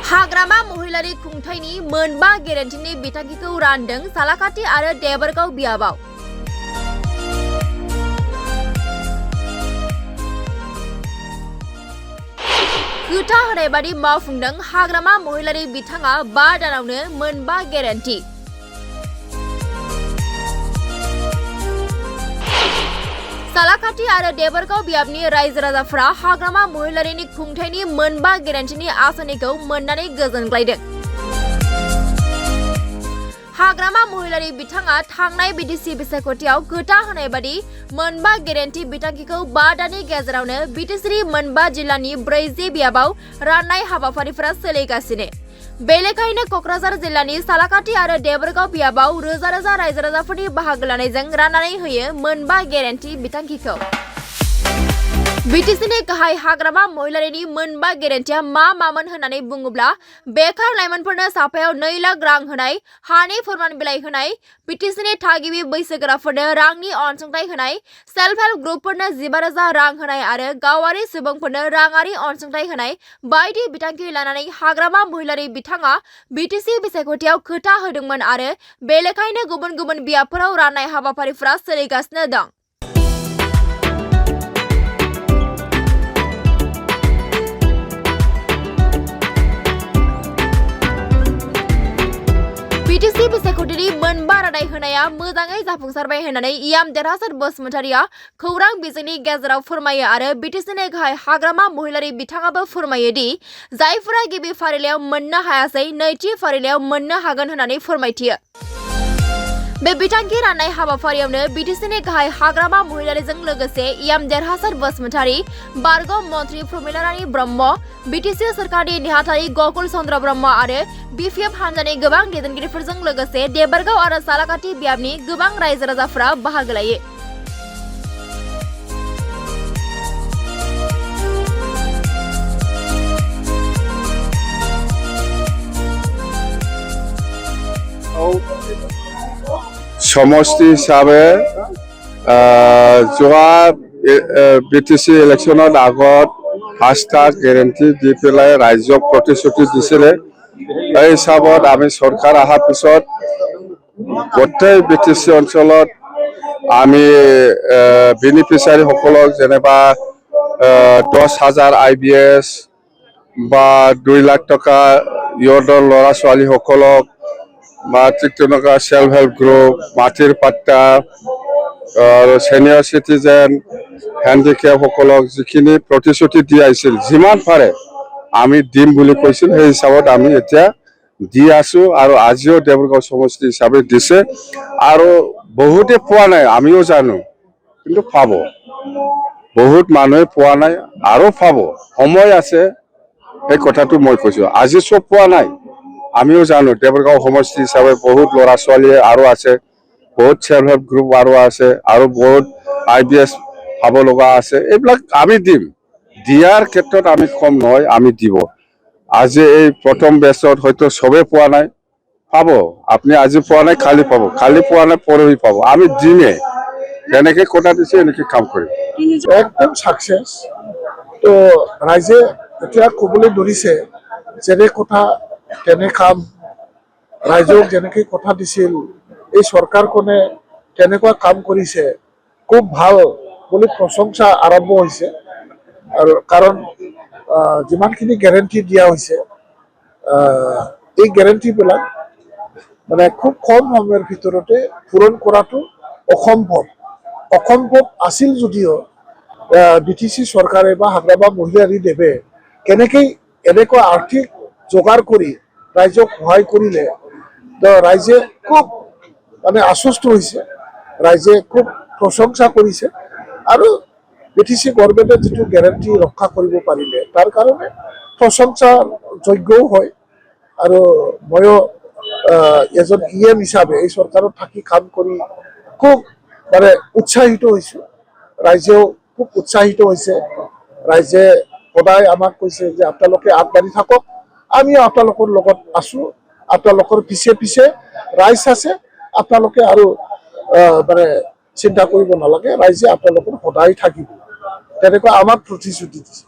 हाग्रामा महिलारि खुंथायनि मोनबा गेरेन्टिनि बिथांखिखौ रानदों सालाकाथि आरो देबरगाव बियाबाव। खोथा होनाय बादि मावफुंदों हाग्रामा महिलारि बिथाङा 5 दानावनो मोनबा गेरेन्टि। सालाकाथि आरो देबरगाव बियाबनि रायजो राजाफोरा हाग्रामा महिलारिनि खुंथायनि मोनबा गेरेन्टिनि आसनिखौ मोननानै गोजोनग्लायदों। हाग्रामा महिलारि बिथाङा थांनाय बिटिसि बिसायख'थियाव खोथा होनाय बादि मोनबा गेरेन्टि बिथांखिखौ 5 दाननि गेजेरावनो बिटिसिनि मोनबा जिल्लानि 40 बियाबाव राननाय हाबाफारिफोरा सोलिगासिनो। बे लेखायैनो क'क्राझार जिल्लानि सालाकाथि आरो देबरगाव बियाबाव रोजा रोजा रायजो राजाफोरनि बाहागो लानायजों राननानै होयो मोनबा गेरेन्टि बिथांखिखौ। बिटिसिनि गाहाय हाग्रामा महिलारिनि मोनबा गेरेन्टिया मामोन होननानै बुङोब्ला बेखार लाइमोनफोरनो साफायाव 2 लाख रां होनाय, हानि फोरमान बिलाइ होनाय, बिटिसिनि थागिबि बैसोगोराफोरनो रांनि अनसुंथाइ होनाय, सेल्फ हेल्प ग्रुपफोरनो 15,000 रां होनाय आरो गावारि सुबुंफोरनो राङारि अनसुंथाइ होनाय बायदि बिथांखि लानानै हाग्रामा महिलारि बिथाङा बिटिसि बिसायख'थियाव खोथा होदोंमोन आरो बे लेखायैनो गुबुन गुबुन बियाबफोराव राननाय हाबाफारिफोरा सोलिगासिनो दं। बिटिसि बिसायख'थिनि मोनबा रादाय होनाया मोजाङै जाफुंसारबाय होननानै इयाम देरहासार बसुमतारिया खौरां बिजोंनि गेजेराव फोरमायो आरो बिटिसिनि गाहाय हाग्रामा महिलारि बिथाङाबो फोरमायो दि जायफोरा गिबि फारिलाइयाव मोननो हायासै नैथि फारिलाइयाव मोननो हागोन होननानै फोरमायथियो। बे बिथांखि राननाय हाबाफारियावनो बिटिसिनि गाहाय हाग्रामा महिलारिजों लोगोसे इयाम देरहासार बसुमतारि, बारग' मन्त्रि प्रमिला रानी ब्रह्म, बिटिसि सोरखारनि नेहाथारि गकुल चन्द्र ब्रह्म आरो बिपिएफ हान्जानि गोबां दैदेनगिरिफोरजों लोगोसे देबरगाव आरो सालाकाथि बियाबनि गोबां रायजो राजाफोरा बाहागो लायो। समष्टि हिसाबै যোৱা বিটিসি ইলেকশ্যনৰ আগত 5টা গেৰেণ্টি দি পেলাই ৰাজ্যক প্ৰতিশ্ৰুতি দিছিলে। এই হিচাপত আমি চৰকাৰ অহাৰ পিছত গোটেই বিটিসি অঞ্চলত আমি বেনিফিচিয়াৰীসকলক যেনেবা 10,000 IBS বা 2 লাখ টকা ইহঁতৰ ল'ৰা ছোৱালীসকলক বা ঠিক তেনেকুৱা সেল্ফ হেল্প গ্ৰুপ, মাটিৰ পাট্টা আৰু সিনিয়ৰ সিটিজেন, হেণ্ডিকেপসকলক যিখিনি প্ৰতিশ্ৰুতি দি আহিছিল যিমান পাৰে আমি দিম বুলি কৈছিল। সেই হিচাপত আমি এতিয়া দি আছো আৰু আজিও দেবৰগাঁও সমষ্টি হিচাপে দিছে আৰু বহুতে পোৱা নাই, আমিও জানো, কিন্তু পাব। বহুত মানুহে পোৱা নাই আৰু পাব, সময় আছে। এই কথাটো মই কৈছো, আজি চব পোৱা নাই, আমিও জানো। দেবৰগাঁও সমষ্টি হিচাপে বহুত ল'ৰা ছোৱালী আৰু আছে, বহুত সেল্ফ হেল্প গ্ৰুপ আৰু আছে আৰু বহুত IBS পাব লগা আছে। এইবিলাক আমি দিম, দিয়াৰ ক্ষেত্ৰত আমি কম নহয়, আমি দিব। আজি এই প্ৰথম বেচত হয়তো চবে পোৱা নাই, পাব। আপুনি আজি পোৱা নাই কালি পাব, কালি পোৱা নাই পৰহি পাব। আমি দিমেই, যেনেকে কথা দিছে এনেকে কাম কৰিম। একদম সাকসেস। তো ৰাইজে এতিয়া ক'বলৈ ধৰিছে যেনে কথা তেনে কাম। ৰাইজক যেনেকৈ কথা দিছিল, এই চৰকাৰখনে কেনেকুৱা কাম কৰিছে, খুব ভাল বুলি প্ৰশংসা আৰম্ভ হৈছে। আৰু কাৰণ যিমানখিনি গেৰেণ্টি দিয়া হৈছে, এই গেৰেণ্টিবিলাক মানে খুব কম সময়ৰ ভিতৰতে পূৰণ কৰাটো অসম্ভৱ আছিল যদিও বিটিসি চৰকাৰে বা হাগ্ৰামা মহিলাৰী দেৱে কেনেকৈ এনেকুৱা আৰ্থিক যোগাৰ কৰি ৰাইজক সহায় কৰিলে, ৰাইজে খুব মানে আশ্বস্ত হৈছে, ৰাইজে খুব প্ৰশংসা কৰিছে আৰু বিটিসি গভৰ্ণমেণ্টে যিটো গেৰেণ্টি ৰক্ষা কৰিব পাৰিলে তাৰ কাৰণে প্ৰশংসাৰ যোগ্যও হয়। আৰু ময়ো এজন EM হিচাপে এই চৰকাৰত থাকি কাম কৰি খুব মানে উৎসাহিত হৈছোঁ। ৰাইজেও খুব উৎসাহিত হৈছে। ৰাইজে সদায় আমাক কৈছে যে আপোনালোকে আগবাঢ়ি থাকক, আমিও আপোনালোকৰ লগত আছোঁ, আপোনালোকৰ পিছে পিছে ৰাইজ আছে, আপোনালোকে আৰু মানে চিন্তা কৰিব নালাগে, ৰাইজে আপোনালোকৰ সদায় থাকিব, তেনেকুৱা আমাক প্ৰতিশ্ৰুতি দিছে।